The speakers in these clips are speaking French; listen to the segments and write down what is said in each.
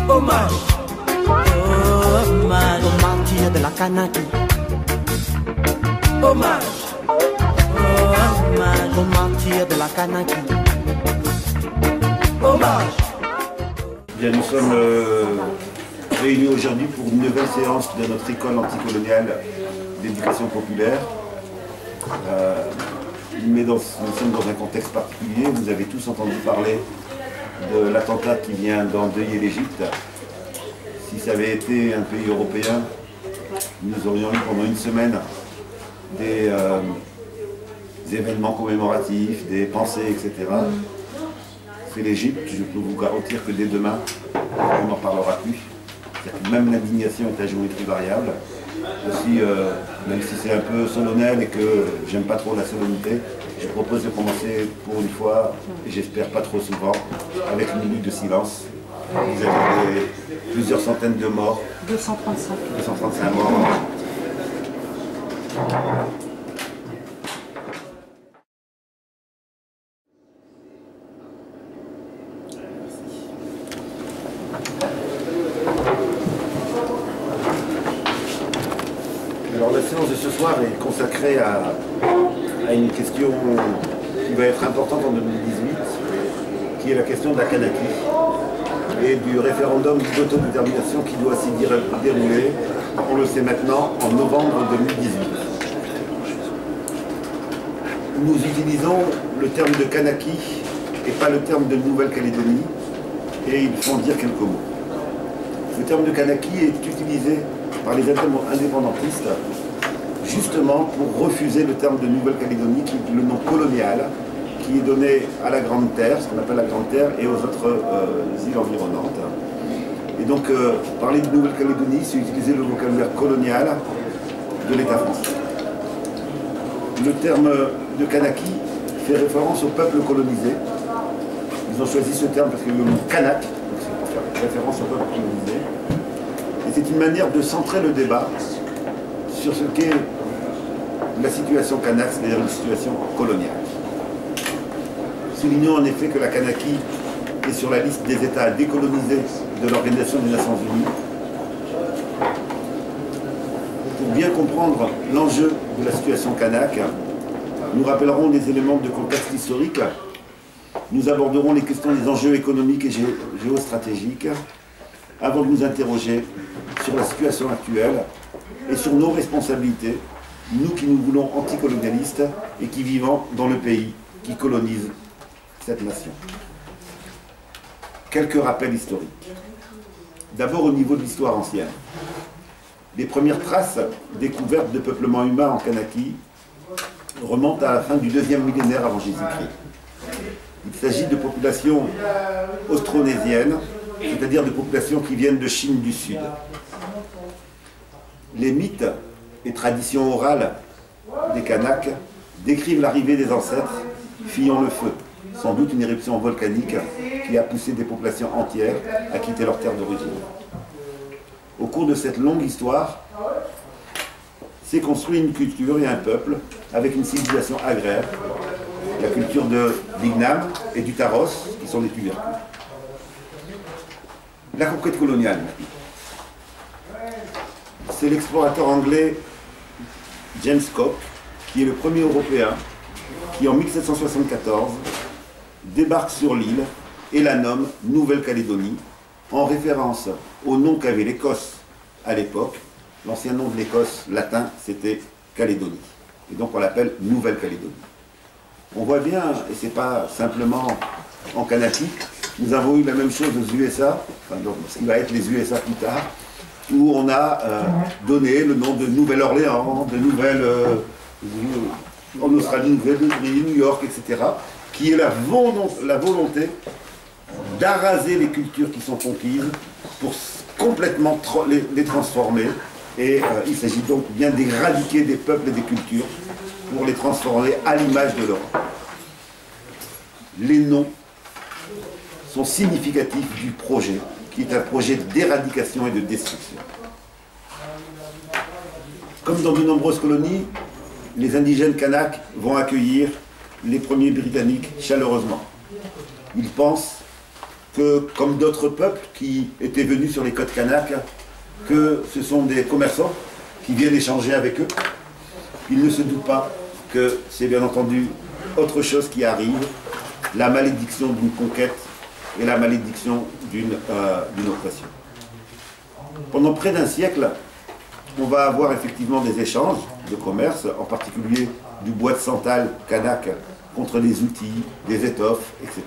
Hommage, hommage aux martyrs de la Kanaki. Hommage, hommage aux martyrs de la Kanaki. Hommage. Bien, nous sommes réunis aujourd'hui pour une nouvelle séance de notre école anticoloniale d'éducation populaire. Mais nous sommes dans un contexte particulier. Vous avez tous entendu parler de l'attentat qui vient d'endeuiller l'Égypte. Si ça avait été un pays européen, nous aurions eu pendant une semaine des événements commémoratifs, des pensées, etc. C'est l'Égypte, je peux vous garantir que dès demain, on n'en parlera plus. Même l'indignation est à géométrie variable. Aussi, même si c'est un peu solennel et que j'aime pas trop la solennité, je propose de commencer pour une fois, et j'espère pas trop souvent, avec une minute de silence. Vous avez plusieurs centaines de morts. 235. 235 morts. Alors la séance de ce soir est consacrée à une question qui va être importante en 2018, qui est la question de la Kanaki et du référendum d'autodétermination qui doit s'y dérouler, on le sait maintenant, en novembre 2018. Nous utilisons le terme de Kanaki et pas le terme de Nouvelle-Calédonie, et il faut en dire quelques mots. Le terme de Kanaki est utilisé par les indépendantistes justement pour refuser le terme de Nouvelle-Calédonie, qui est le nom colonial, qui est donné à la Grande Terre, ce qu'on appelle la Grande Terre, et aux autres îles environnantes. Et donc, parler de Nouvelle-Calédonie, c'est utiliser le vocabulaire colonial de l'État français. Le terme de Kanaki fait référence au peuple colonisé. Ils ont choisi ce terme parce qu'il y a le mot Kanak, donc c'est pour faire référence au peuple colonisé. Et c'est une manière de centrer le débat sur ce qu'est la situation kanak, c'est-à-dire une situation coloniale. Soulignons en effet que la Kanaki est sur la liste des États décolonisés de l'Organisation des Nations Unies. Pour bien comprendre l'enjeu de la situation kanak, nous rappellerons les éléments de contexte historique. Nous aborderons les questions des enjeux économiques et géostratégiques avant de nous interroger sur la situation actuelle et sur nos responsabilités, nous qui nous voulons anticolonialistes et qui vivons dans le pays qui colonise cette nation. Quelques rappels historiques. D'abord au niveau de l'histoire ancienne. Les premières traces découvertes de peuplement humain en Kanaki remontent à la fin du 2e millénaire avant Jésus-Christ. Il s'agit de populations austronésiennes, c'est-à-dire de populations qui viennent de Chine du Sud. Les mythes et traditions orales des Kanaks décrivent l'arrivée des ancêtres fuyant le feu, sans doute une éruption volcanique qui a poussé des populations entières à quitter leur terre d'origine. Au cours de cette longue histoire, s'est construit une culture et un peuple avec une civilisation agraire, la culture de l'Igname et du Taros, qui sont des tubercules. La conquête coloniale. C'est l'explorateur anglais James Cook, qui est le premier Européen, qui en 1774 débarque sur l'île et la nomme Nouvelle-Calédonie, en référence au nom qu'avait l'Écosse à l'époque. L'ancien nom de l'Écosse latin, c'était Calédonie. Et donc on l'appelle Nouvelle-Calédonie. On voit bien, et c'est pas simplement en Kanaki, nous avons eu la même chose aux USA, enfin, donc, ce qui va être les USA plus tard, où on a donné le nom de Nouvelle-Orléans, de Nouvelle... en Australie, Nouvelle-New York, etc., qui est la volonté d'araser les cultures qui sont conquises pour complètement les transformer. Et il s'agit donc bien d'éradiquer des peuples et des cultures pour les transformer à l'image de l'Europe. Les noms sont significatifs du projet, qui est un projet d'éradication et de destruction. Comme dans de nombreuses colonies, les indigènes Kanaks vont accueillir les premiers Britanniques chaleureusement. Ils pensent que, comme d'autres peuples qui étaient venus sur les côtes Kanaks, que ce sont des commerçants qui viennent échanger avec eux. Ils ne se doutent pas que c'est bien entendu autre chose qui arrive, la malédiction d'une conquête et la malédiction d'une oppression. Pendant près d'un siècle, on va avoir effectivement des échanges de commerce, en particulier du bois de santal kanak contre des outils, des étoffes, etc.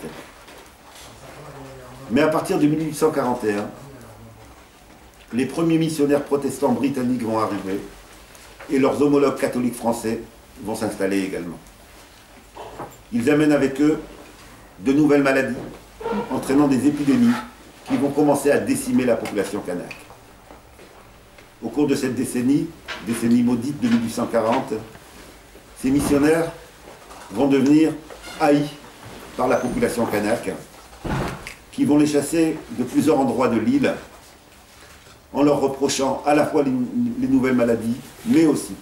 Mais à partir de 1841, les premiers missionnaires protestants britanniques vont arriver et leurs homologues catholiques français vont s'installer également. Ils amènent avec eux de nouvelles maladies, entraînant des épidémies qui vont commencer à décimer la population kanak. Au cours de cette décennie maudite de 1840, ces missionnaires vont devenir haïs par la population kanak, qui vont les chasser de plusieurs endroits de l'île, en leur reprochant à la fois les nouvelles maladies, mais aussi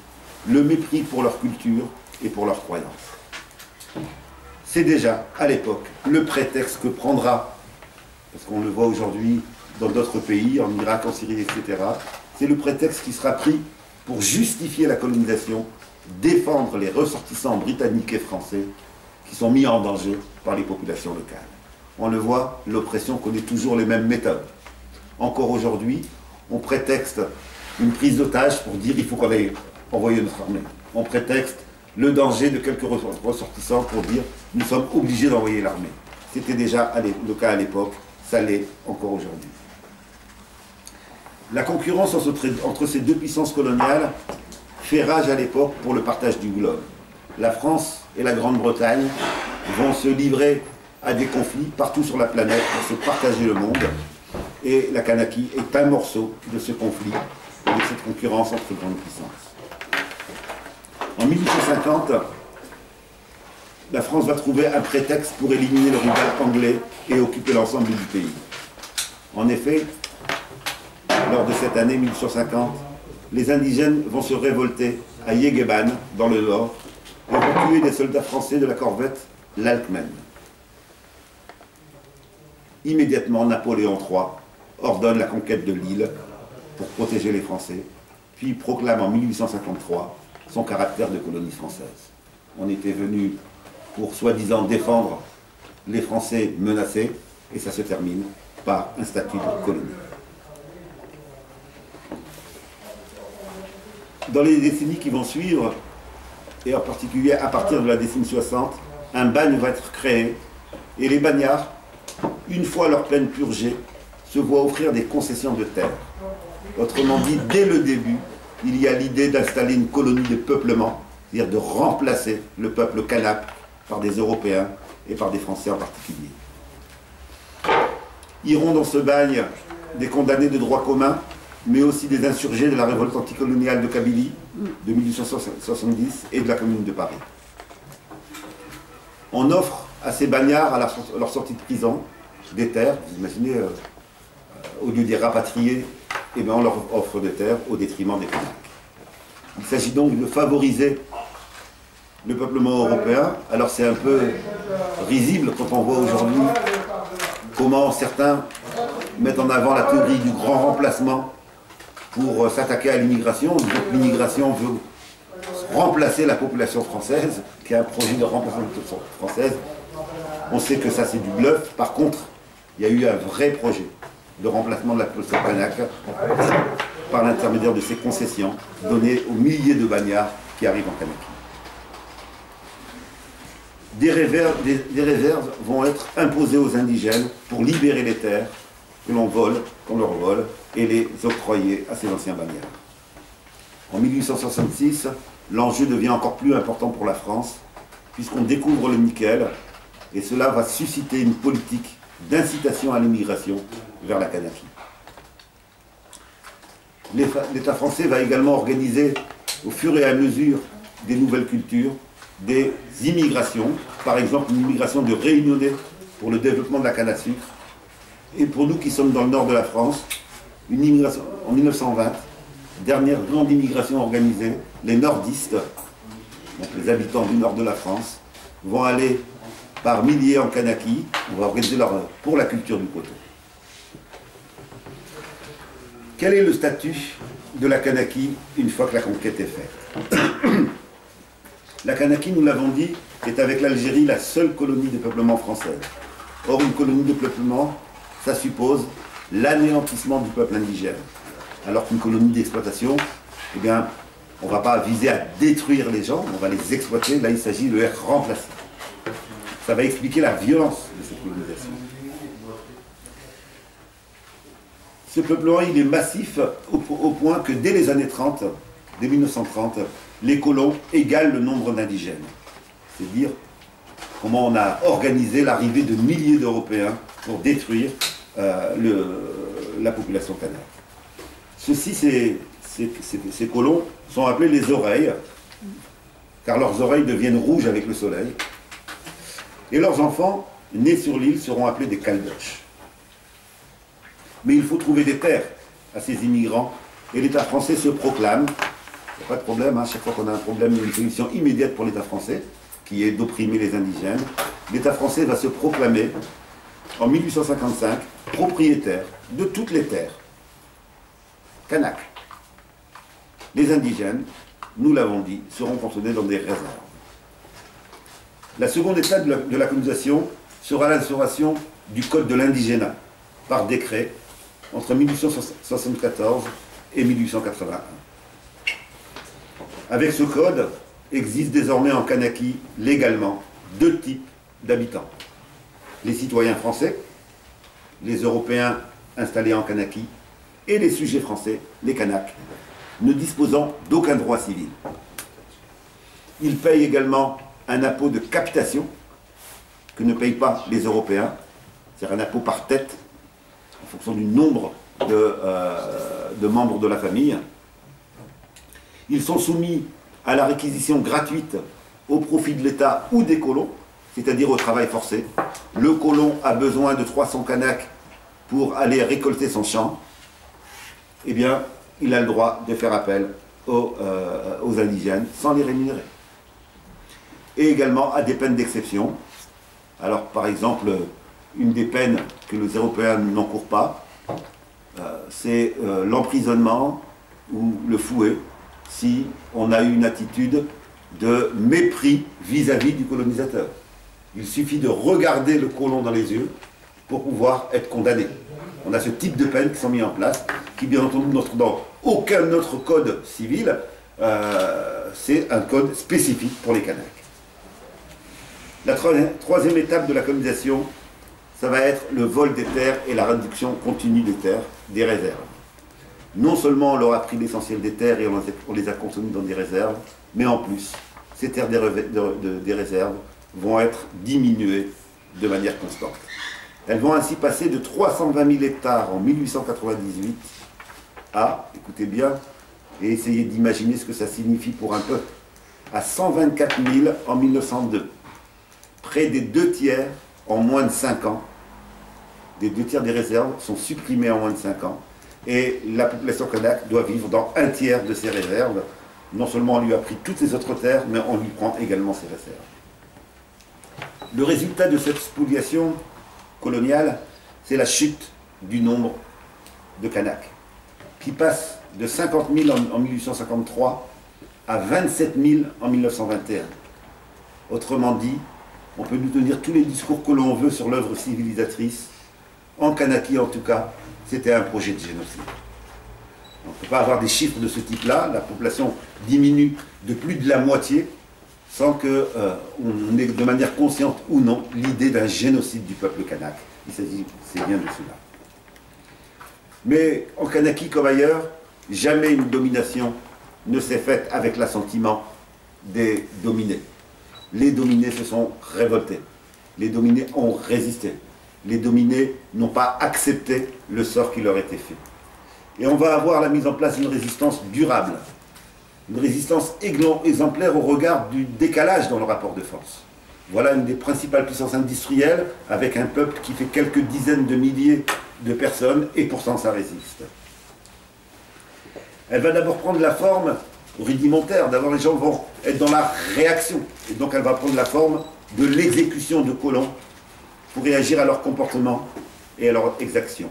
le mépris pour leur culture et pour leurs croyances. C'est déjà, à l'époque, le prétexte que prendra, parce qu'on le voit aujourd'hui dans d'autres pays, en Irak, en Syrie, etc., c'est le prétexte qui sera pris pour justifier la colonisation, défendre les ressortissants britanniques et français qui sont mis en danger par les populations locales. On le voit, l'oppression connaît toujours les mêmes méthodes. Encore aujourd'hui, on prétexte une prise d'otage pour dire qu'il faut qu'on aille envoyer notre armée. On prétexte le danger de quelques ressortissants pour dire nous sommes obligés d'envoyer l'armée. C'était déjà le cas à l'époque, ça l'est encore aujourd'hui. La concurrence entre ces deux puissances coloniales fait rage à l'époque pour le partage du globe. La France et la Grande-Bretagne vont se livrer à des conflits partout sur la planète pour se partager le monde. Et la Kanaki est un morceau de ce conflit et de cette concurrence entre grandes puissances. En 1850, la France va trouver un prétexte pour éliminer le rival anglais et occuper l'ensemble du pays. En effet, lors de cette année 1850, les indigènes vont se révolter à Yegeban, dans le nord, et vont tuer des soldats français de la corvette l'Alkmen. Immédiatement, Napoléon III ordonne la conquête de l'île pour protéger les Français, puis proclame en 1853 son caractère de colonie française. On était venu pour soi-disant défendre les Français menacés, et ça se termine par un statut de colonie. Dans les décennies qui vont suivre, et en particulier à partir de la décennie 60, un bagne va être créé, et les bagnards, une fois leur peine purgée, se voient offrir des concessions de terre. Autrement dit, dès le début, il y a l'idée d'installer une colonie de peuplement, c'est-à-dire de remplacer le peuple kanak par des Européens et par des Français en particulier. Iront dans ce bagne des condamnés de droit commun, mais aussi des insurgés de la révolte anticoloniale de Kabylie de 1870 et de la Commune de Paris. On offre à ces bagnards, à leur sortie de prison, des terres. Vous imaginez, au lieu des rapatriés, eh bien on leur offre des terres au détriment des Kanaks. Il s'agit donc de favoriser le peuplement européen. Alors c'est un peu risible quand on voit aujourd'hui comment certains mettent en avant la théorie du grand remplacement pour s'attaquer à l'immigration. L'immigration veut remplacer la population française, qui a un projet de remplacement de la population française. On sait que ça c'est du bluff. Par contre, il y a eu un vrai projet de remplacement de la population kanak par l'intermédiaire de ces concessions données aux milliers de bagnards qui arrivent en Kanaki. Des réserves vont être imposées aux indigènes pour libérer les terres que l'on vole, qu'on leur vole, et les octroyer à ces anciens bagnards. En 1866, l'enjeu devient encore plus important pour la France, puisqu'on découvre le nickel, et cela va susciter une politique d'incitation à l'immigration vers la Kanaki. L'État français va également organiser, au fur et à mesure des nouvelles cultures, des immigrations, par exemple une immigration de Réunionnais pour le développement de la canne à sucre, et pour nous qui sommes dans le nord de la France, une immigration en 1920, dernière grande immigration organisée, les nordistes, donc les habitants du nord de la France, vont aller par milliers en Kanaki. On va organiser pour la culture du coton. Quel est le statut de la Kanaki une fois que la conquête est faite? La Kanaki, nous l'avons dit, est avec l'Algérie la seule colonie de peuplement française. Or, une colonie de peuplement, ça suppose l'anéantissement du peuple indigène. Alors qu'une colonie d'exploitation, eh bien, on ne va pas viser à détruire les gens, on va les exploiter. Là, il s'agit de les remplacer. Ça va expliquer la violence de cette colonisation. Ce peuplement, il est massif au point que dès les années 30, dès 1930, les colons égalent le nombre d'indigènes. C'est dire comment on a organisé l'arrivée de milliers d'Européens pour détruire la population kanak. Ces colons sont appelés les oreilles, car leurs oreilles deviennent rouges avec le soleil. Et leurs enfants, nés sur l'île, seront appelés des Caldoches. Mais il faut trouver des terres à ces immigrants, et l'État français se proclame. Il n'y a pas de problème, hein, chaque fois qu'on a un problème, il y a une solution immédiate pour l'État français, qui est d'opprimer les indigènes. L'État français va se proclamer, en 1855, propriétaire de toutes les terres kanak. Les indigènes, nous l'avons dit, seront contenus dans des réserves. La seconde étape de la colonisation sera l'instauration du Code de l'indigénat, par décret, entre 1874 et 1881. Avec ce code, existent désormais en Kanaki, légalement, deux types d'habitants. Les citoyens français, les Européens installés en Kanaki, et les sujets français, les Kanaks, ne disposant d'aucun droit civil. Ils payent également un impôt de capitation que ne payent pas les Européens, c'est-à-dire un impôt par tête, en fonction du nombre de membres de la famille. Ils sont soumis à la réquisition gratuite au profit de l'État ou des colons, c'est-à-dire au travail forcé. Le colon a besoin de 300 Kanaks pour aller récolter son champ. Eh bien, il a le droit de faire appel aux indigènes sans les rémunérer. Et également à des peines d'exception. Alors, par exemple, une des peines que les Européens n'encourent pas, c'est l'emprisonnement ou le fouet si on a eu une attitude de mépris vis-à-vis du colonisateur. Il suffit de regarder le colon dans les yeux pour pouvoir être condamné. On a ce type de peines qui sont mis en place, qui bien entendu dans aucun autre code civil, c'est un code spécifique pour les Kanaks. La troisième étape de la colonisation, ça va être le vol des terres et la réduction continue des terres, des réserves. Non seulement on leur a pris l'essentiel des terres et on les a contenues dans des réserves, mais en plus, ces terres des réserves vont être diminuées de manière constante. Elles vont ainsi passer de 320 000 hectares en 1898 à, écoutez bien, et essayez d'imaginer ce que ça signifie pour un peuple, à 124 000 en 1902. Près des 2/3 en moins de 5 ans. Des 2/3 des réserves sont supprimées en moins de 5 ans. Et la population kanak doit vivre dans 1/3 de ces réserves. Non seulement on lui a pris toutes les autres terres, mais on lui prend également ses réserves. Le résultat de cette spoliation coloniale, c'est la chute du nombre de Kanaks, qui passe de 50 000 en 1853 à 27 000 en 1921. Autrement dit, on peut nous tenir tous les discours que l'on veut sur l'œuvre civilisatrice. En Kanaki, en tout cas, c'était un projet de génocide. On ne peut pas avoir des chiffres de ce type-là. La population diminue de plus de la moitié sans qu'on ait de manière consciente ou non l'idée d'un génocide du peuple kanak. Il s'agit, c'est bien de cela. Mais en Kanaki comme ailleurs, jamais une domination ne s'est faite avec l'assentiment des dominés. Les dominés se sont révoltés. Les dominés ont résisté. Les dominés n'ont pas accepté le sort qui leur était fait. Et on va avoir la mise en place d'une résistance durable. Une résistance exemplaire au regard du décalage dans le rapport de force. Voilà une des principales puissances industrielles avec un peuple qui fait quelques dizaines de milliers de personnes et pourtant ça résiste. Elle va d'abord prendre la forme rudimentaire. D'abord les gens vont être dans la réaction. Et donc elle va prendre la forme de l'exécution de colons pour réagir à leur comportement et à leur exaction.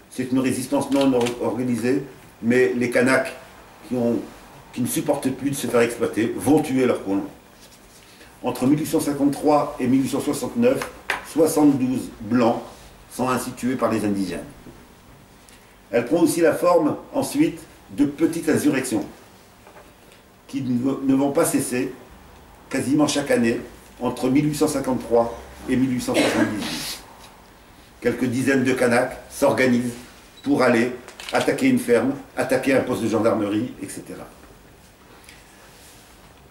C'est une résistance non organisée, mais les Kanaks qui ne supportent plus de se faire exploiter vont tuer leurs colons. Entre 1853 et 1869, 72 blancs sont ainsi tués par les indigènes. Elle prend aussi la forme, ensuite, de petites insurrections qui ne vont pas cesser quasiment chaque année entre 1853 et 1878. Quelques dizaines de Kanaks s'organisent pour aller attaquer une ferme, attaquer un poste de gendarmerie, etc.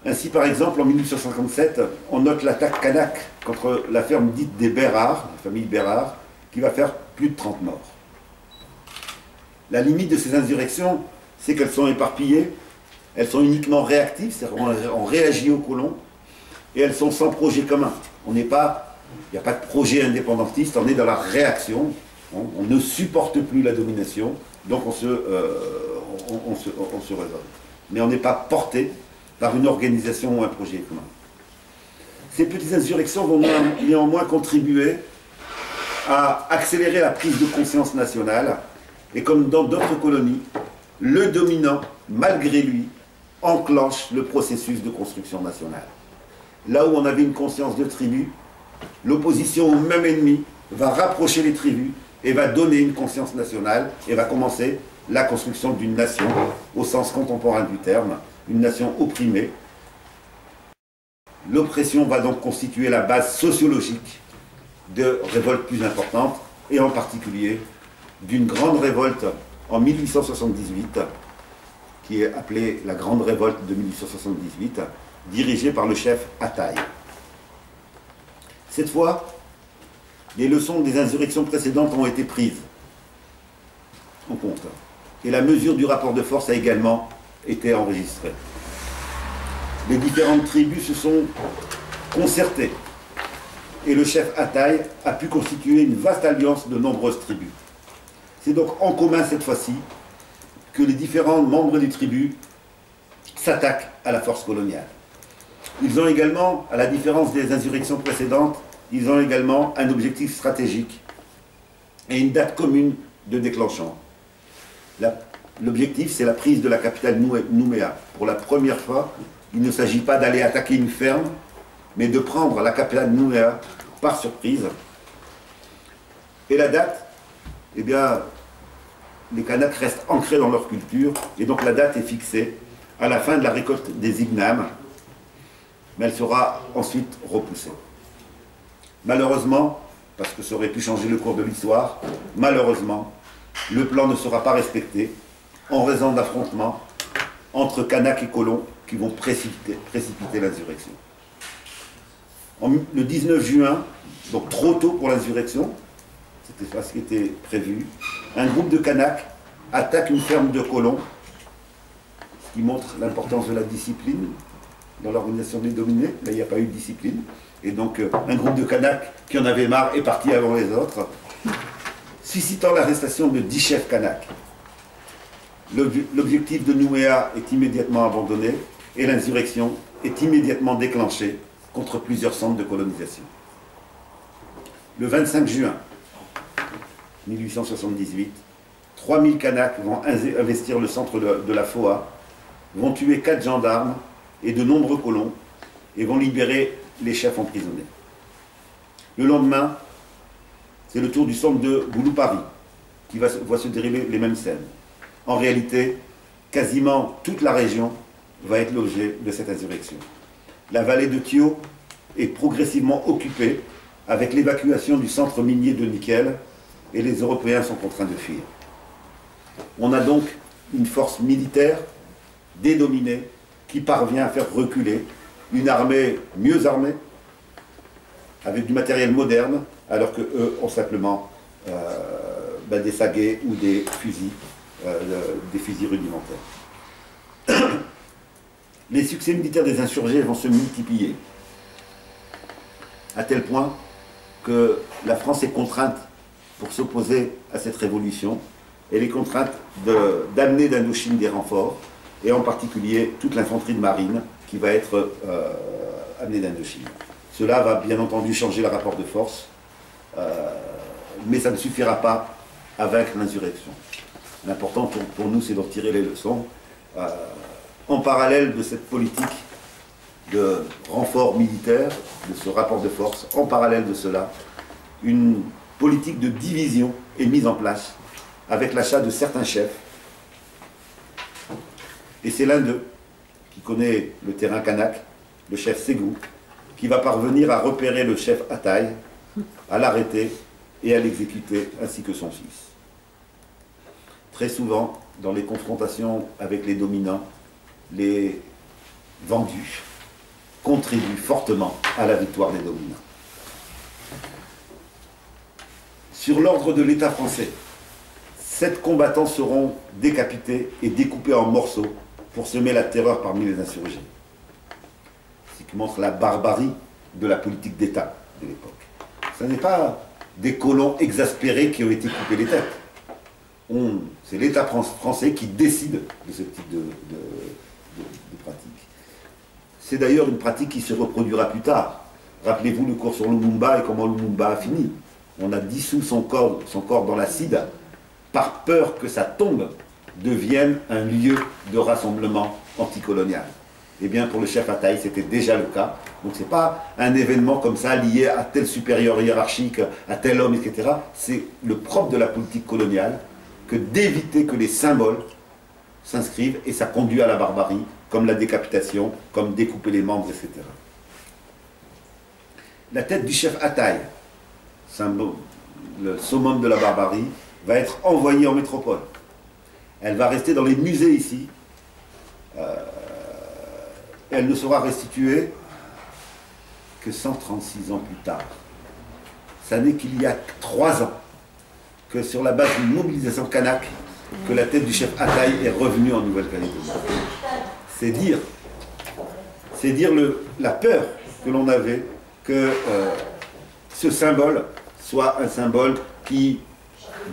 Ainsi, par exemple, en 1857, on note l'attaque kanak contre la ferme dite des Bérard, la famille Bérard, qui va faire plus de 30 morts. La limite de ces insurrections, c'est qu'elles sont éparpillées, elles sont uniquement réactives, c'est-à-dire on réagit aux colons, et elles sont sans projet commun. Il n'y a pas de projet indépendantiste, on est dans la réaction, on ne supporte plus la domination, donc on se révolte. Mais on n'est pas porté par une organisation ou un projet commun. Ces petites insurrections vont néanmoins contribuer à accélérer la prise de conscience nationale, et comme dans d'autres colonies, le dominant, malgré lui, enclenche le processus de construction nationale. Là où on avait une conscience de tribu, l'opposition au même ennemi va rapprocher les tribus et va donner une conscience nationale et va commencer la construction d'une nation au sens contemporain du terme, une nation opprimée. L'oppression va donc constituer la base sociologique de révoltes plus importantes et en particulier d'une grande révolte en 1878 qui est appelée la Grande Révolte de 1878, dirigée par le chef Ataï. Cette fois, les leçons des insurrections précédentes ont été prises en compte. Et la mesure du rapport de force a également été enregistrée. Les différentes tribus se sont concertées. Et le chef Ataï a pu constituer une vaste alliance de nombreuses tribus. C'est donc en commun cette fois-ci que les différents membres des tribus s'attaquent à la force coloniale. Ils ont également, à la différence des insurrections précédentes, ils ont également un objectif stratégique et une date commune de déclenchement. L'objectif, c'est la prise de la capitale Nouméa. Pour la première fois, il ne s'agit pas d'aller attaquer une ferme, mais de prendre la capitale Nouméa par surprise. Et la date, eh bien, les Kanaks restent ancrés dans leur culture, et donc la date est fixée à la fin de la récolte des ignames, mais elle sera ensuite repoussée. Malheureusement, parce que ça aurait pu changer le cours de l'histoire, malheureusement, le plan ne sera pas respecté en raison d'affrontements entre Kanaks et colons qui vont précipiter l'insurrection. Le 19 juin, donc trop tôt pour l'insurrection, c'était pas ce qui était prévu, un groupe de Kanaks attaque une ferme de colons, ce qui montre l'importance de la discipline dans l'organisation des dominés. Là, il n'y a pas eu de discipline. Et donc, un groupe de Kanaks qui en avait marre est parti avant les autres, suscitant l'arrestation de 10 chefs Kanaks. L'objectif de Nouméa est immédiatement abandonné et l'insurrection est immédiatement déclenchée contre plusieurs centres de colonisation. Le 25 juin 1878, 3000 Kanaks vont investir le centre de la Foa, vont tuer 4 gendarmes et de nombreux colons et vont libérer les chefs emprisonnés. Le lendemain, c'est le tour du centre de Gouloupari qui voit se dérouler les mêmes scènes. En réalité, quasiment toute la région va être l'objet de cette insurrection. La vallée de Thio est progressivement occupée avec l'évacuation du centre minier de nickel et les Européens sont contraints de fuir. On a donc une force militaire dédominée qui parvient à faire reculer une armée mieux armée, avec du matériel moderne, alors qu'eux ont simplement des saguets ou des fusils rudimentaires. Les succès militaires des insurgés vont se multiplier, à tel point que la France est contrainte, pour s'opposer à cette révolution, elle est contrainte d'amener d'Indochine des renforts, et en particulier toute l'infanterie de marine qui va être amenée d'Indochine. Cela va bien entendu changer le rapport de force, mais ça ne suffira pas à vaincre l'insurrection. L'important pour nous, c'est d'en tirer les leçons. En parallèle de cette politique de renfort militaire, de ce rapport de force, en parallèle de cela, une politique de division est mise en place avec l'achat de certains chefs. Et c'est l'un d'eux, qui connaît le terrain kanak, le chef Ségou, qui va parvenir à repérer le chef Ataï, à l'arrêter et à l'exécuter, ainsi que son fils. Très souvent, dans les confrontations avec les dominants, les vendus contribuent fortement à la victoire des dominants. Sur l'ordre de l'État français, 7 combattants seront décapités et découpés en morceaux pour semer la terreur parmi les insurgés. Ce qui montre la barbarie de la politique d'État de l'époque. Ce n'est pas des colons exaspérés qui ont été coupés les têtes. C'est l'État français qui décide de ce type de pratique. C'est d'ailleurs une pratique qui se reproduira plus tard. Rappelez-vous le cours sur Lumumba et comment Lumumba a fini. On a dissous son corps dans l'acide par peur que sa tombe devienne un lieu de rassemblement anticolonial. Eh bien, pour le chef Ataï, c'était déjà le cas. Donc, ce n'est pas un événement comme ça lié à tel supérieur hiérarchique, à tel homme, etc. C'est le propre de la politique coloniale que d'éviter que les symboles s'inscrivent, et ça conduit à la barbarie, comme la décapitation, comme découper les membres, etc. La tête du chef Ataï, le summum de la barbarie, va être envoyée en métropole. Elle va rester dans les musées ici. Elle ne sera restituée que 136 ans plus tard. Ça n'est qu'il y a 3 ans que sur la base d'une mobilisation kanak, que la tête du chef Ataï est revenue en Nouvelle-Calédonie. C'est dire la peur que l'on avait que ce symbole soit un symbole qui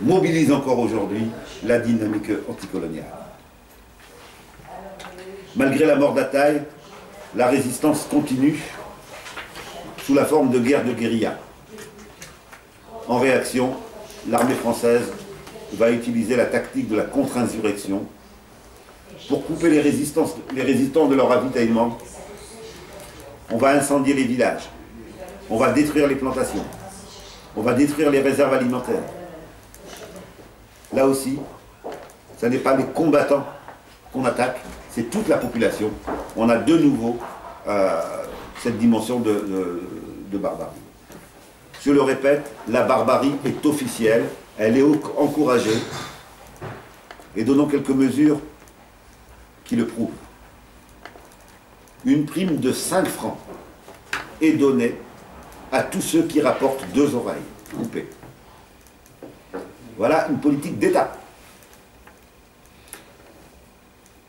mobilise encore aujourd'hui la dynamique anticoloniale. Malgré la mort d'Ataï, la résistance continue sous la forme de guerre de guérilla. En réaction, l'armée française va utiliser la tactique de la contre-insurrection pour couper les résistants de leur ravitaillement. On va incendier les villages, on va détruire les plantations, on va détruire les réserves alimentaires. Là aussi, ce n'est pas les combattants qu'on attaque, c'est toute la population. On a de nouveau cette dimension de barbarie. Je le répète, la barbarie est officielle, elle est encouragée, et donnons quelques mesures qui le prouvent. Une prime de 5 francs est donnée à tous ceux qui rapportent 2 oreilles coupées. Voilà une politique d'État.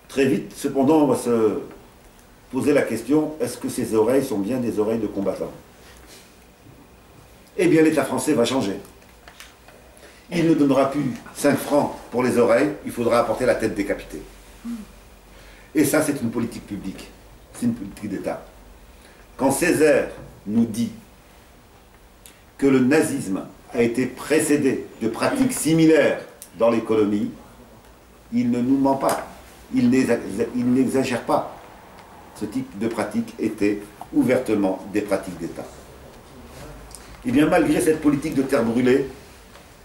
Très vite, cependant, on va se poser la question, est-ce que ces oreilles sont bien des oreilles de combattants? Eh bien, l'État français va changer. Il ne donnera plus 5 francs pour les oreilles, il faudra apporter la tête décapitée. Et ça, c'est une politique publique. C'est une politique d'État. Quand Césaire nous dit que le nazisme a été précédé de pratiques similaires dans l'économie, il ne nous ment pas. Il n'exagère pas. Ce type de pratique était ouvertement des pratiques d'État. Et bien, malgré cette politique de terre brûlée,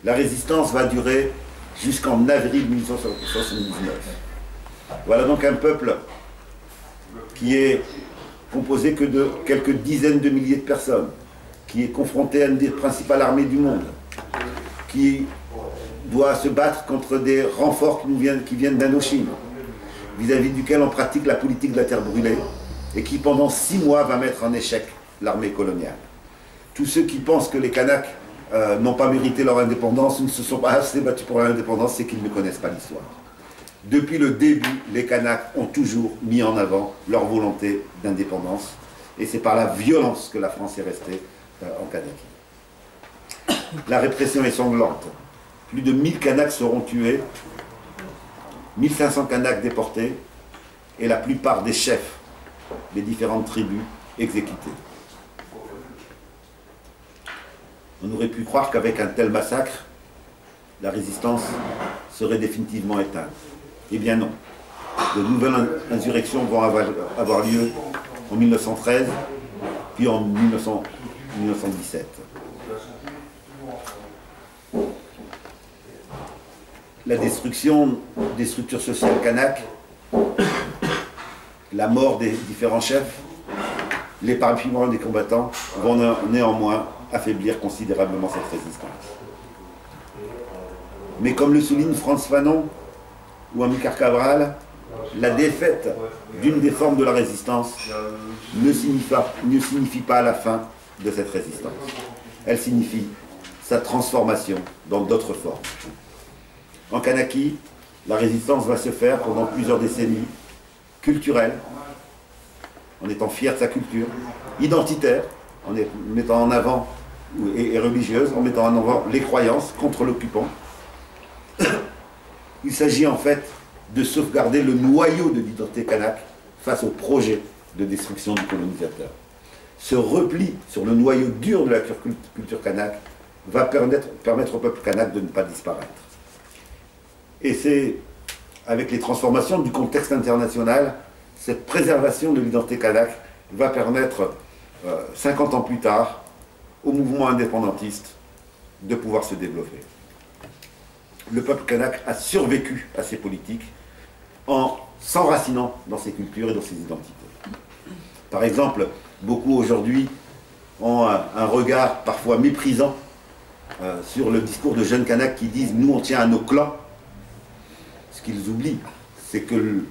la résistance va durer jusqu'en avril 1979. Voilà donc un peuple qui est composé que de quelques dizaines de milliers de personnes, qui est confronté à une des principales armées du monde, qui doit se battre contre des renforts qui viennent d'Indochine, vis-à-vis duquel on pratique la politique de la terre brûlée, et qui pendant 6 mois va mettre en échec l'armée coloniale. Tous ceux qui pensent que les Kanaks n'ont pas mérité leur indépendance, ne se sont pas assez battus pour leur indépendance, c'est qu'ils ne connaissent pas l'histoire. Depuis le début, les Kanaks ont toujours mis en avant leur volonté d'indépendance, et c'est par la violence que la France est restée en Kanaky. La répression est sanglante. Plus de 1000 Kanaks seront tués, 1500 Kanaks déportés, et la plupart des chefs des différentes tribus exécutés. On aurait pu croire qu'avec un tel massacre, la résistance serait définitivement éteinte. Eh bien non. De nouvelles insurrections vont avoir lieu en 1913, puis en 1917. La destruction des structures sociales kanaks, la mort des différents chefs, l'éparpillement des combattants vont néanmoins affaiblir considérablement cette résistance. Mais comme le souligne Frantz Fanon ou Amilcar Cabral, la défaite d'une des formes de la résistance ne signifie pas la fin de cette résistance. Elle signifie sa transformation dans d'autres formes. En Kanaki, la résistance va se faire pendant plusieurs décennies, culturelle, en étant fier de sa culture, identitaire, en mettant en avant, et religieuse, en mettant en avant les croyances contre l'occupant. Il s'agit en fait de sauvegarder le noyau de l'identité kanak face au projet de destruction du colonisateur. Ce repli sur le noyau dur de la culture kanak va permettre au peuple kanak de ne pas disparaître. Et c'est avec les transformations du contexte international, cette préservation de l'identité kanak va permettre, 50 ans plus tard, au mouvement indépendantiste de pouvoir se développer. Le peuple kanak a survécu à ces politiques en s'enracinant dans ses cultures et dans ses identités. Par exemple, beaucoup aujourd'hui ont un regard parfois méprisant sur le discours de jeunes kanaks qui disent « nous on tient à nos clans ». Ce qu'ils oublient, c'est que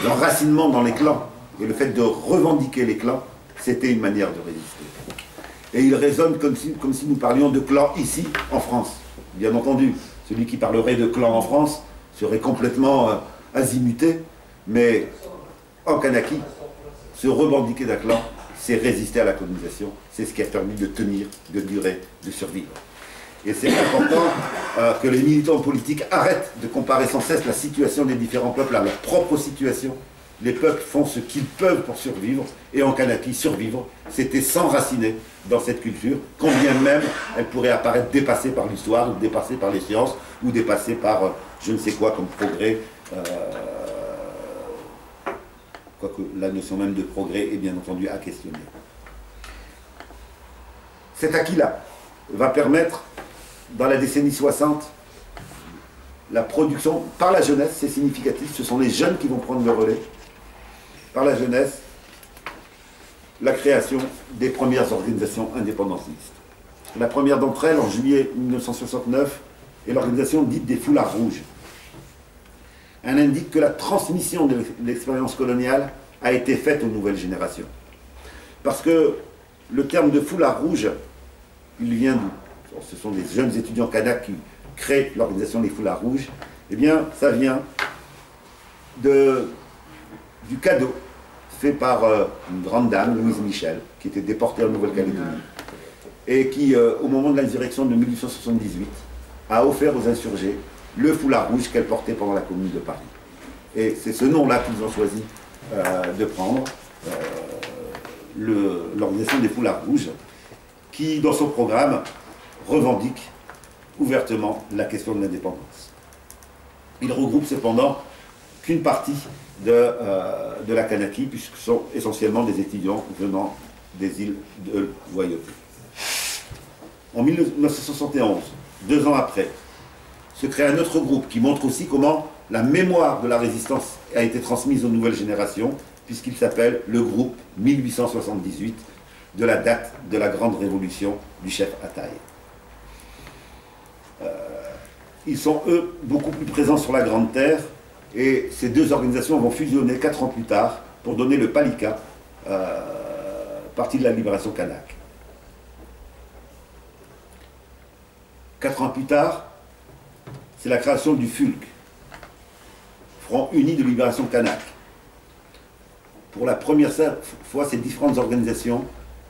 l'enracinement dans les clans et le fait de revendiquer les clans, c'était une manière de résister. Et il résonne comme si nous parlions de clans ici, en France. Bien entendu, celui qui parlerait de clans en France serait complètement azimuté, mais en Kanaki, se revendiquer d'un clan, c'est résister à la colonisation, c'est ce qui a permis de tenir, de durer, de survivre. Et c'est important que les militants politiques arrêtent de comparer sans cesse la situation des différents peuples à leur propre situation. Les peuples font ce qu'ils peuvent pour survivre, et en Kanaki, survivre, c'était s'enraciner dans cette culture, quand bien même elle pourrait apparaître dépassée par l'histoire, ou dépassée par les sciences, ou dépassée par je ne sais quoi comme progrès, quoique la notion même de progrès est bien entendu à questionner. Cet acquis-là va permettre, dans la décennie 60, la production, par la jeunesse, c'est significatif, ce sont les jeunes qui vont prendre le relais, par la jeunesse, la création des premières organisations indépendantistes. La première d'entre elles, en juillet 1969, est l'organisation dite des Foulards Rouges. Elle indique que la transmission de l'expérience coloniale a été faite aux nouvelles générations. Parce que le terme de Foulard Rouge, il vient d'où? Ce sont des jeunes étudiants kanaks qui créent l'organisation des Foulards Rouges. Eh bien, ça vient du cadeau fait par une grande dame, Louise Michel, qui était déportée en Nouvelle-Calédonie, et qui, au moment de l'insurrection de 1878, a offert aux insurgés le foulard rouge qu'elle portait pendant la Commune de Paris. Et c'est ce nom-là qu'ils ont choisi de prendre, l'organisation des Foulards Rouges, qui, dans son programme, revendique ouvertement la question de l'indépendance. Il regroupe cependant qu'une partie de la Kanaki, puisque ce sont essentiellement des étudiants venant des îles de Loyauté. En 1971, 2 ans après, se crée un autre groupe qui montre aussi comment la mémoire de la résistance a été transmise aux nouvelles générations, puisqu'il s'appelle le groupe 1878, de la date de la grande révolution du chef Ataï. Ils sont, eux, beaucoup plus présents sur la Grande Terre, et ces deux organisations vont fusionner 4 ans plus tard pour donner le Palika, parti de la libération kanak. 4 ans plus tard, c'est la création du FULK, Front Uni de Libération Kanak. Pour la première fois, ces différentes organisations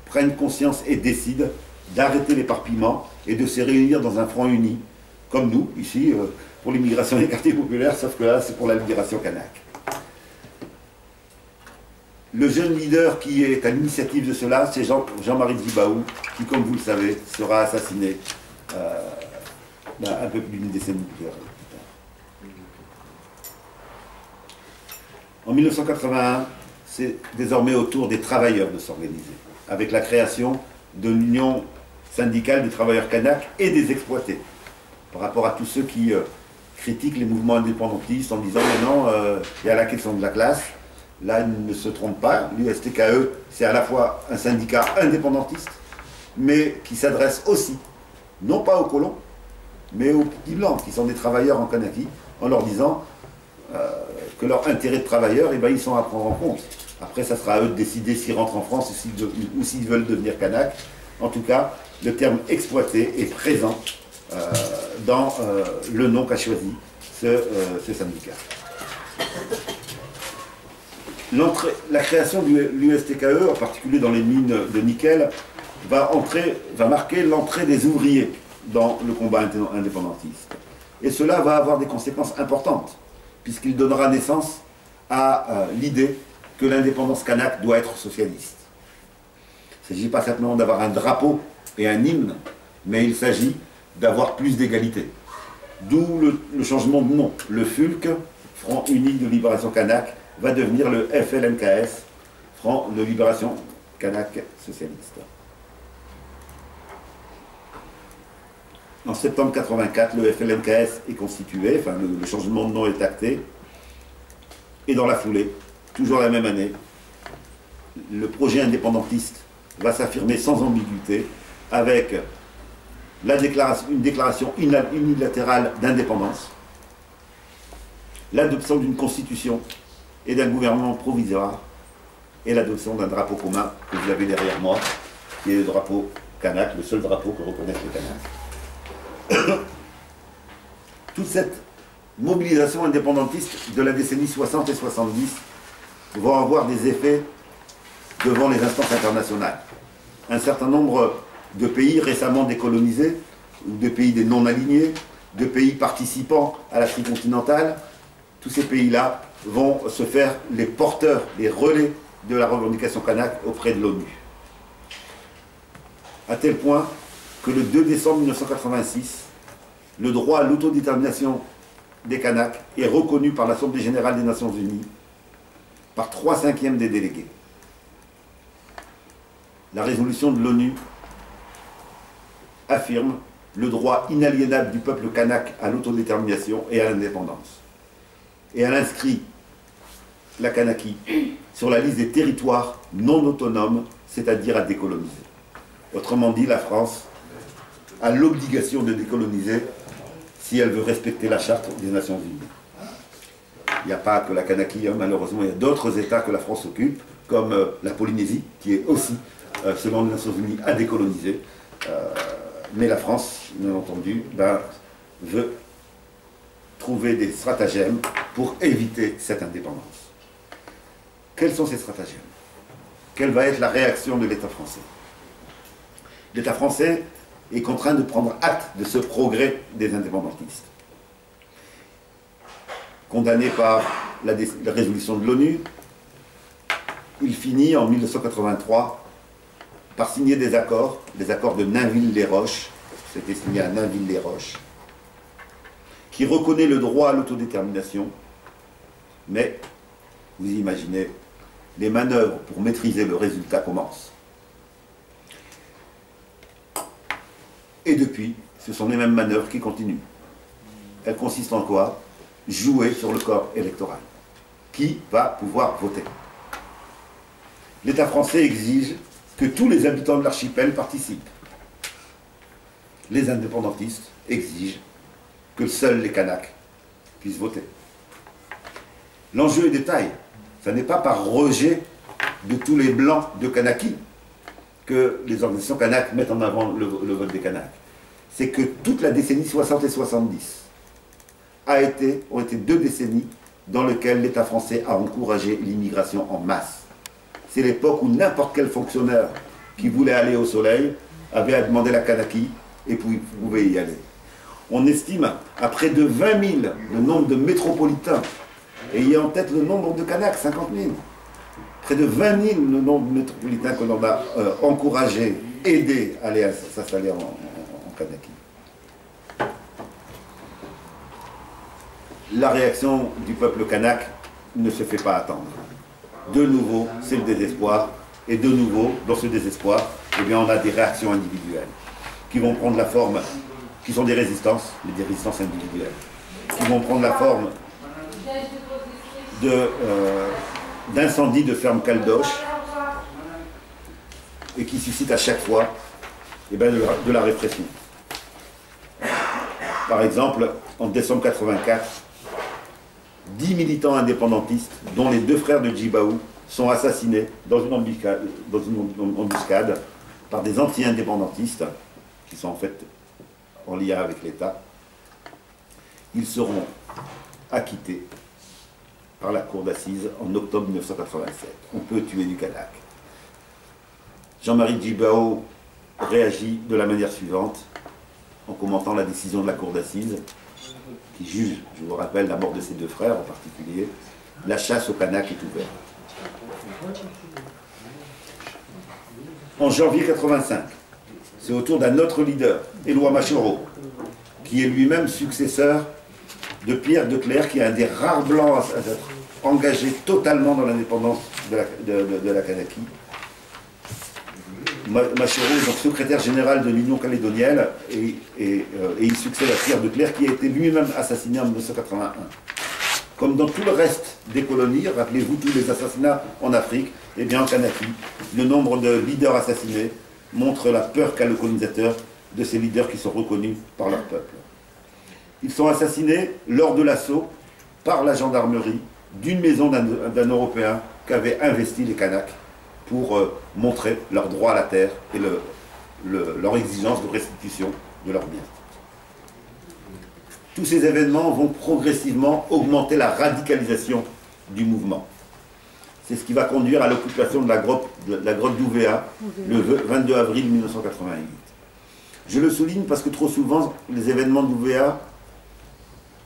prennent conscience et décident d'arrêter l'éparpillement et de se réunir dans un front uni, comme nous, ici, pour l'immigration des quartiers populaires, sauf que là, c'est pour la libération kanak. Le jeune leader qui est à l'initiative de cela, c'est Jean-Marie Tjibaou, qui, comme vous le savez, sera assassiné un peu plus d'une décennie plus tard. En 1981, c'est désormais au tour des travailleurs de s'organiser, avec la création de l'Union syndicale des travailleurs kanaks et des exploités, par rapport à tous ceux qui critiquent les mouvements indépendantistes en disant « mais non, il y a la question de la classe ». Là, ils ne se trompent pas, l'USTKE, c'est à la fois un syndicat indépendantiste, mais qui s'adresse aussi, non pas aux colons, mais aux petits blancs, qui sont des travailleurs en Kanaki, en leur disant que leur intérêt de travailleurs, eh ben, ils sont à prendre en compte. Après, ça sera à eux de décider s'ils rentrent en France ou s'ils veulent devenir Kanak. En tout cas, le terme exploité est présent dans le nom qu'a choisi ce syndicat. La création de l'USTKE, en particulier dans les mines de nickel, va marquer l'entrée des ouvriers dans le combat indépendantiste. Et cela va avoir des conséquences importantes, puisqu'il donnera naissance à l'idée que l'indépendance kanak doit être socialiste. Il ne s'agit pas simplement d'avoir un drapeau et un hymne, mais il s'agit d'avoir plus d'égalité. D'où le changement de nom. Le FULK, Front Uni de Libération Kanak, va devenir le FLNKS, Front de Libération Kanak Socialiste. En septembre 1984, le FLNKS est constitué, enfin le changement de nom est acté, et dans la foulée, toujours la même année, le projet indépendantiste va s'affirmer sans ambiguïté avec une déclaration unilatérale d'indépendance, l'adoption d'une constitution et d'un gouvernement provisoire, et l'adoption d'un drapeau commun que vous avez derrière moi, qui est le drapeau kanak, le seul drapeau que reconnaissent les Kanaks. Toute cette mobilisation indépendantiste de la décennie 60 et 70 va avoir des effets devant les instances internationales. Un certain nombre de pays récemment décolonisés, ou de pays des non-alignés, de pays participants à la tricontinentale, tous ces pays-là vont se faire les porteurs, les relais de la revendication kanak auprès de l'ONU. À tel point que le 2 décembre 1986, le droit à l'autodétermination des Kanaks est reconnu par l'Assemblée générale des Nations Unies par 3/5 des délégués. La résolution de l'ONU affirme le droit inaliénable du peuple kanak à l'autodétermination et à l'indépendance. Et elle inscrit la Kanaki sur la liste des territoires non autonomes, c'est-à-dire à décoloniser. Autrement dit, la France a l'obligation de décoloniser si elle veut respecter la charte des Nations Unies. Il n'y a pas que la Kanaki, hein, malheureusement, il y a d'autres États que la France occupe, comme la Polynésie, qui est aussi, selon les Nations Unies, à décoloniser. Mais la France, bien entendu, veut trouver des stratagèmes pour éviter cette indépendance. Quels sont ces stratagèmes? Quelle va être la réaction de l'État français? L'État français est contraint de prendre acte de ce progrès des indépendantistes. Condamné par la résolution de l'ONU, il finit en 1983 par signer des accords de Nainville-les-Roches, c'était signé à Nainville-les-Roches, qui reconnaît le droit à l'autodétermination, mais, vous imaginez, les manœuvres pour maîtriser le résultat commencent. Et depuis, ce sont les mêmes manœuvres qui continuent. Elles consistent en quoi? Jouer sur le corps électoral. Qui va pouvoir voter? L'État français exige que tous les habitants de l'archipel participent. Les indépendantistes exigent que seuls les Kanaks puissent voter. L'enjeu est de taille. Ce n'est pas par rejet de tous les blancs de Kanaki que les organisations Kanak mettent en avant le vote des Kanaks. C'est que toute la décennie 60 et 70 ont été 2 décennies dans lesquelles l'État français a encouragé l'immigration en masse. C'est l'époque où n'importe quel fonctionnaire qui voulait aller au soleil avait à demander la Kanaki et pouvait y aller. On estime à près de 20 000 le nombre de métropolitains, ayant en tête le nombre de Kanaks, 50 000. Près de 20 000 le nombre métropolitain que l'on a encouragé, aidé à aller s'installer en Kanaki. La réaction du peuple kanak ne se fait pas attendre. De nouveau, c'est le désespoir. Et de nouveau, dans ce désespoir, eh bien, on a des réactions individuelles qui vont prendre la forme, qui sont des résistances, mais des résistances individuelles, qui vont prendre la forme d'incendies de fermes caldoches et qui suscitent à chaque fois eh bien, de la répression. Par exemple, en décembre 84, 10 militants indépendantistes, dont les 2 frères de Djibaou, sont assassinés dans une embuscade par des anti-indépendantistes qui sont en fait en lien avec l'État. Ils seront acquittés par la cour d'assises en octobre 1987. On peut tuer du Kanak. Jean-Marie Djibaou réagit de la manière suivante en commentant la décision de la cour d'assises qui juge, je vous rappelle, la mort de ses 2 frères en particulier. La chasse au Kanak est ouverte. En janvier 85, c'est au tour d'un autre leader, Éloi Machoro, qui est lui-même successeur de Pierre de Clercq, qui est un des rares blancs à être engagé totalement dans l'indépendance de la Kanaki. Machoro est donc secrétaire général de l'Union calédonienne et il succède à Pierre de Clercq, qui a été lui-même assassiné en 1981. Comme dans tout le reste des colonies, rappelez-vous tous les assassinats en Afrique, et bien en Kanaki, le nombre de leaders assassinés montre la peur qu'a le colonisateur de ces leaders qui sont reconnus par leur peuple. Ils sont assassinés lors de l'assaut par la gendarmerie d'une maison d'un Européen qu'avaient investi les Kanaks pour montrer leur droit à la terre et leur exigence de restitution de leurs biens. Tous ces événements vont progressivement augmenter la radicalisation du mouvement. C'est ce qui va conduire à l'occupation de la grotte d'Ouvéa le 22 avril 1988. Je le souligne parce que trop souvent, les événements d'Ouvéa,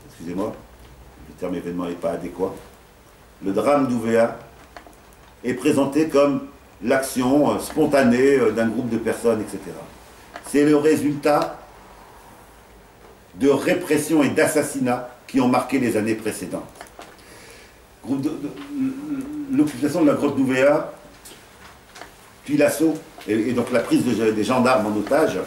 excusez-moi, le terme événement n'est pas adéquat, le drame d'Ouvéa est présenté comme l'action spontanée d'un groupe de personnes, etc. C'est le résultat de répression et d'assassinats qui ont marqué les années précédentes. L'occupation de la grotte d'Ouvéa, puis l'assaut, et donc la prise des gendarmes en otage,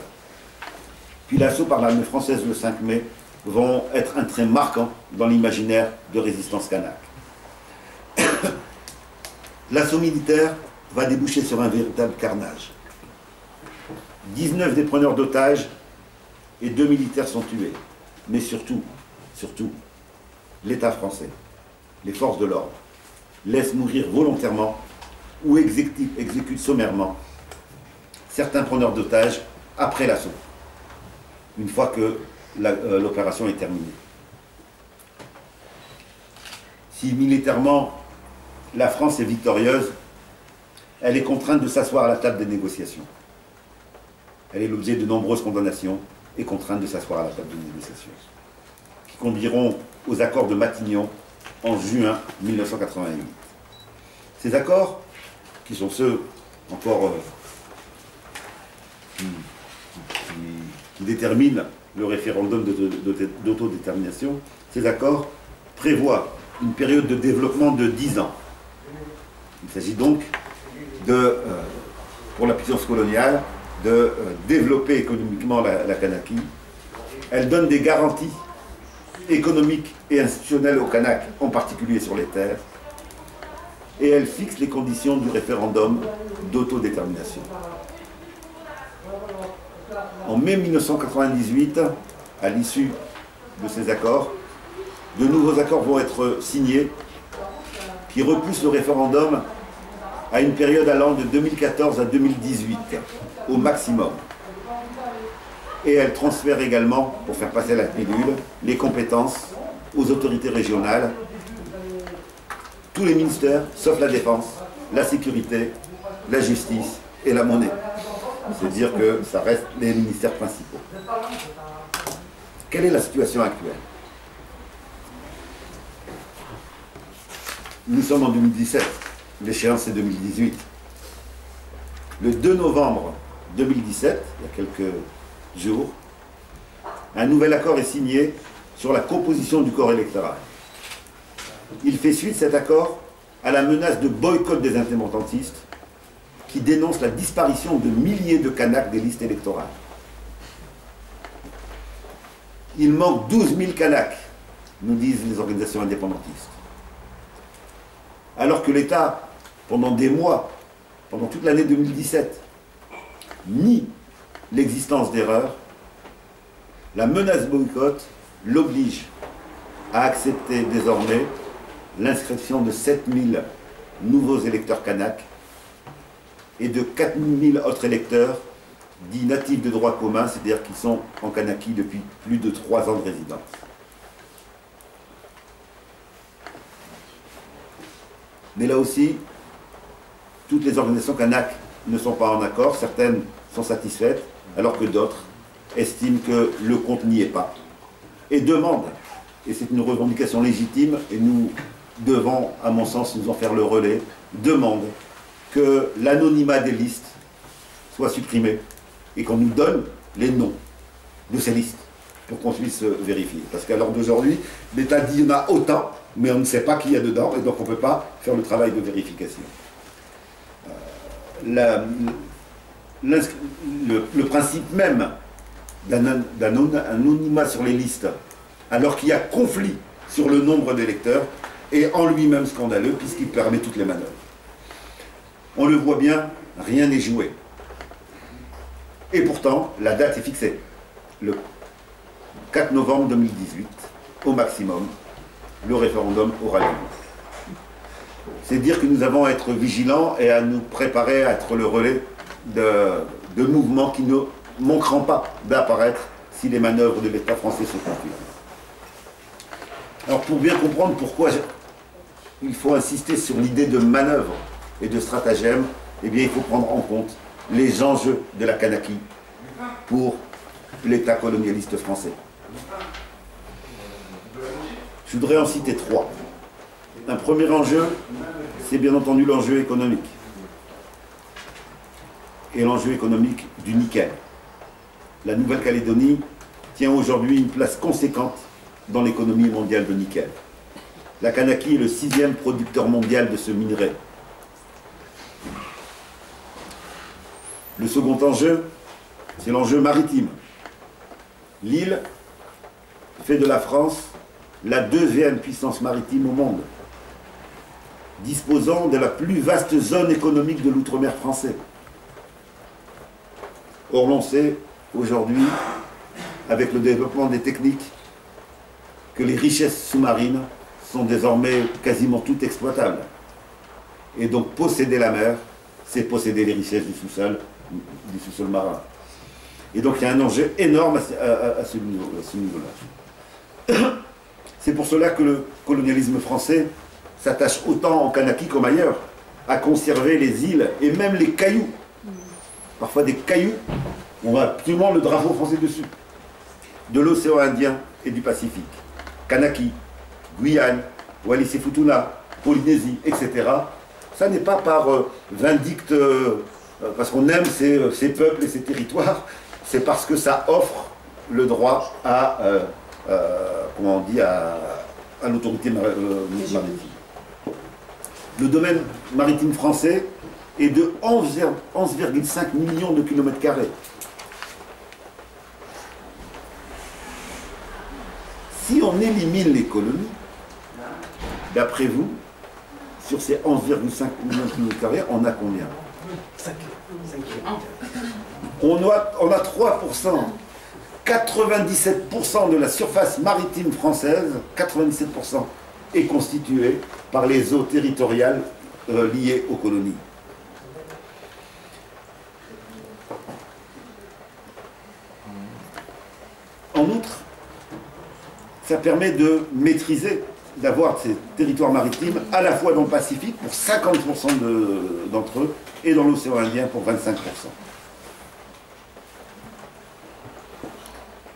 puis l'assaut par l'armée française le 5 mai, vont être un trait marquant dans l'imaginaire de résistance kanak. L'assaut militaire va déboucher sur un véritable carnage. 19 des preneurs d'otages et 2 militaires sont tués. Mais surtout, l'État français, les forces de l'ordre, laissent mourir volontairement ou exécutent sommairement certains preneurs d'otages après l'assaut, une fois que l'opération est terminée. Si militairement la France est victorieuse, elle est contrainte de s'asseoir à la table des négociations. Elle est l'objet de nombreuses condamnations et contrainte de s'asseoir à la table des négociations, qui conduiront aux accords de Matignon en juin 1988. Ces accords, qui sont ceux encore qui déterminent le référendum d'autodétermination, ces accords prévoient une période de développement de 10 ans. Il s'agit donc pour la puissance coloniale, de développer économiquement la Kanaki. Elle donne des garanties économiques et institutionnelles aux Kanaks, en particulier sur les terres, et elle fixe les conditions du référendum d'autodétermination. En mai 1998, à l'issue de ces accords, de nouveaux accords vont être signés qui repoussent le référendum à une période allant de 2014 à 2018, au maximum. Et elle transfère également, pour faire passer la pilule, les compétences aux autorités régionales, tous les ministères, sauf la défense, la sécurité, la justice et la monnaie. C'est-à-dire que ça reste les ministères principaux. Quelle est la situation actuelle? Nous sommes en 2017. l'échéance est 2018. Le 2 novembre 2017, il y a quelques jours, un nouvel accord est signé sur la composition du corps électoral. Il fait suite, cet accord, à la menace de boycott des indépendantistes qui dénoncent la disparition de milliers de Kanaks des listes électorales. Il manque 12 000 Kanaks, nous disent les organisations indépendantistes. Alors que l'État, pendant des mois, pendant toute l'année 2017, nie l'existence d'erreurs, la menace boycott l'oblige à accepter désormais l'inscription de 7 000 nouveaux électeurs kanaks et de 4 000 autres électeurs dits natifs de droit commun, c'est-à-dire qui sont en Kanaki depuis plus de 3 ans de résidence. Mais là aussi, toutes les organisations kanak ne sont pas en accord, certaines sont satisfaites, alors que d'autres estiment que le compte n'y est pas, et demandent, et c'est une revendication légitime, et nous devons, à mon sens, nous en faire le relais, demandent que l'anonymat des listes soit supprimé, et qu'on nous donne les noms de ces listes, pour qu'on puisse vérifier. Parce qu'à l'heure d'aujourd'hui, l'État dit qu'il y en a autant, mais on ne sait pas qui y a dedans, et donc on ne peut pas faire le travail de vérification. Le principe même d'un anonymat sur les listes, alors qu'il y a conflit sur le nombre d'électeurs, est en lui-même scandaleux, puisqu'il permet toutes les manœuvres. On le voit bien, rien n'est joué. Et pourtant, la date est fixée. Le 4 novembre 2018, au maximum, le référendum aura lieu. C'est dire que nous avons à être vigilants et à nous préparer à être le relais de mouvements qui ne manqueront pas d'apparaître si les manœuvres de l'État français se concluent. Alors pour bien comprendre pourquoi il faut insister sur l'idée de manœuvre et de stratagème, eh bien il faut prendre en compte les enjeux de la Kanaki pour l'État colonialiste français. Je voudrais en citer 3. Un premier enjeu, c'est bien entendu l'enjeu économique. Et l'enjeu économique du nickel. La Nouvelle-Calédonie tient aujourd'hui une place conséquente dans l'économie mondiale de nickel. La Kanaki est le 6e producteur mondial de ce minerai. Le second enjeu, c'est l'enjeu maritime. L'île fait de la France la 2e puissance maritime au monde, disposant de la plus vaste zone économique de l'outre-mer français. Or, l'on sait aujourd'hui, avec le développement des techniques, que les richesses sous-marines sont désormais quasiment toutes exploitables. Et donc, posséder la mer, c'est posséder les richesses du sous-sol marin. Et donc, il y a un enjeu énorme à ce niveau-là. C'est pour cela que le colonialisme français s'attache autant en Kanaki comme ailleurs à conserver les îles et même les cailloux. Parfois des cailloux, on a absolument le drapeau français dessus. De l'océan Indien et du Pacifique. Kanaki, Guyane, Wallis et Futuna, Polynésie, etc. Ça n'est pas par vindicte, parce qu'on aime ces peuples et ces territoires, c'est parce que ça offre le droit à, comment on dit, à l'autorité maritime. Le domaine maritime français est de 11,5 millions de kilomètres carrés. Si on élimine les colonies, d'après vous, sur ces 11,5 millions de kilomètres carrés, on a combien? 5. On a 3%. 97% de la surface maritime française, 97%, est constituée par les eaux territoriales liées aux colonies. En outre, ça permet de maîtriser, d'avoir ces territoires maritimes à la fois dans le Pacifique pour 50% d'entre eux et dans l'océan Indien pour 25%.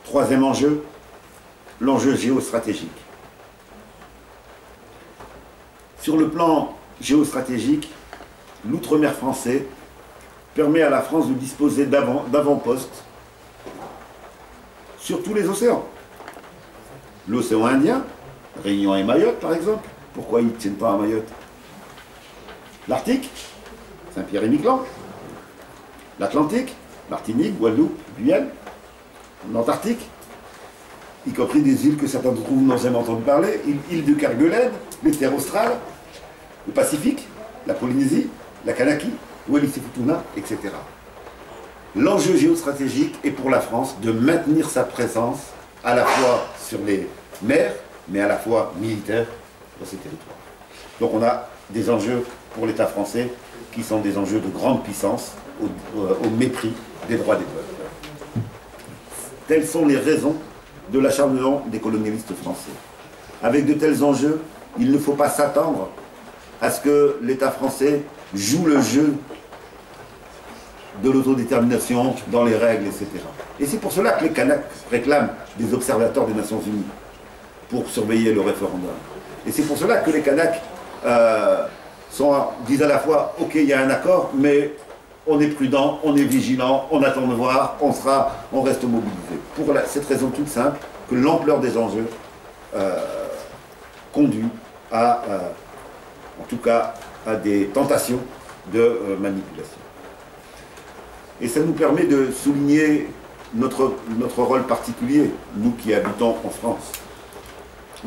Troisième enjeu, l'enjeu géostratégique. Sur le plan géostratégique, l'outre-mer français permet à la France de disposer d'avant-postes sur tous les océans. L'océan Indien, Réunion et Mayotte par exemple, pourquoi ils ne tiennent pas à Mayotte? L'Arctique, Saint-Pierre et Miquelon. L'Atlantique, Martinique, Guadeloupe, Guyane. L'Antarctique, y compris des îles que certains d'entre vous n'ont jamais entendu parler, île de Kerguelen, les terres australes, le Pacifique, la Polynésie, la Kanaki, Wallis et Futuna, etc. L'enjeu géostratégique est pour la France de maintenir sa présence à la fois sur les mers, mais à la fois militaire dans ces territoires. Donc on a des enjeux pour l'État français qui sont des enjeux de grande puissance au mépris des droits des peuples. Telles sont les raisons de l'acharnement des colonialistes français. Avec de tels enjeux, il ne faut pas s'attendre à ce que l'État français joue le jeu de l'autodétermination dans les règles, etc. Et c'est pour cela que les Kanaks réclament des observateurs des Nations Unies pour surveiller le référendum. Et c'est pour cela que les Kanaks disent à la fois « Ok, il y a un accord, mais on est prudent, on est vigilant, on attend de voir, on reste mobilisé. » Pour cette raison toute simple, que l'ampleur des enjeux conduit à, en tout cas, à des tentations de manipulation. Et ça nous permet de souligner notre rôle particulier, nous qui habitons en France,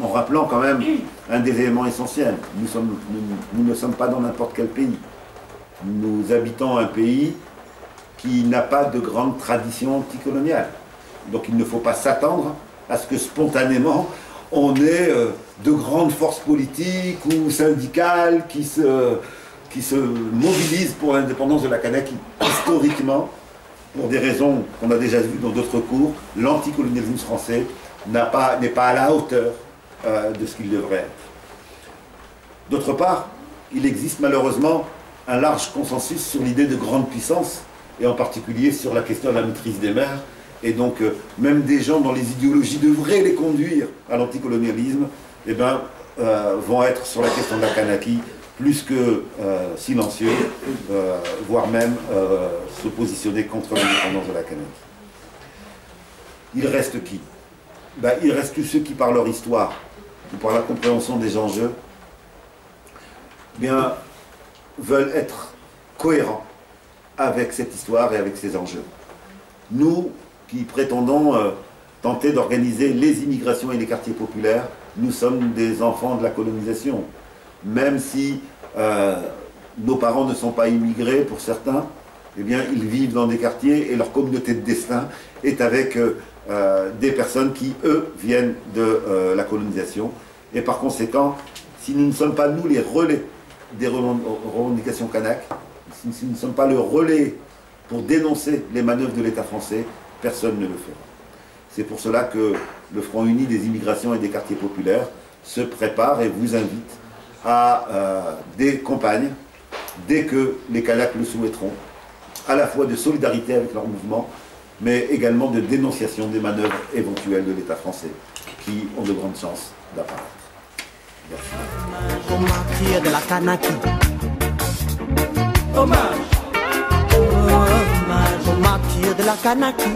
en rappelant quand même un des éléments essentiels. Nous ne sommes pas dans n'importe quel pays. Nous habitons un pays qui n'a pas de grande tradition anticoloniale. Donc il ne faut pas s'attendre à ce que spontanément on ait de grandes forces politiques ou syndicales qui se mobilisent pour l'indépendance de la Kanaki. Historiquement, pour des raisons qu'on a déjà vues dans d'autres cours, l'anticolonialisme français n'est pas à la hauteur de ce qu'il devrait être. D'autre part, il existe malheureusement un large consensus sur l'idée de grande puissance, et en particulier sur la question de la maîtrise des mers, et donc même des gens dont les idéologies devraient les conduire à l'anticolonialisme, eh ben, vont être sur la question de la Kanaki plus que silencieux, voire même se positionner contre l'indépendance de la Kanaki. Il reste qui? Ben, il reste tous ceux qui, par leur histoire, ou par la compréhension des enjeux, bien, veulent être cohérents avec cette histoire et avec ces enjeux. Nous, qui prétendons tenter d'organiser les immigrations et les quartiers populaires, nous sommes des enfants de la colonisation. Même si nos parents ne sont pas immigrés pour certains, eh bien, ils vivent dans des quartiers et leur communauté de destin est avec des personnes qui, eux, viennent de la colonisation. Et par conséquent, si nous ne sommes pas, nous, les relais des revendications kanak, si nous ne sommes pas le relais pour dénoncer les manœuvres de l'État français, personne ne le fera. C'est pour cela que le Front Uni des immigrations et des quartiers populaires se prépare et vous invite à des campagnes, dès que les Kanaks le souhaiteront, à la fois de solidarité avec leur mouvement, mais également de dénonciation des manœuvres éventuelles de l'État français, qui ont de grandes chances d'apparaître. Aux martyrs de la Kanaki. Hommage. Hommage aux martyrs de la Kanaki.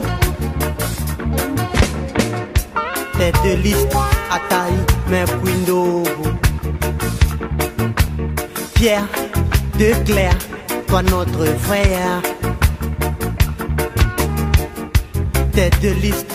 Tête de liste à taille, mais Quindo. Pierre de Claire, toi notre frère. Tête de liste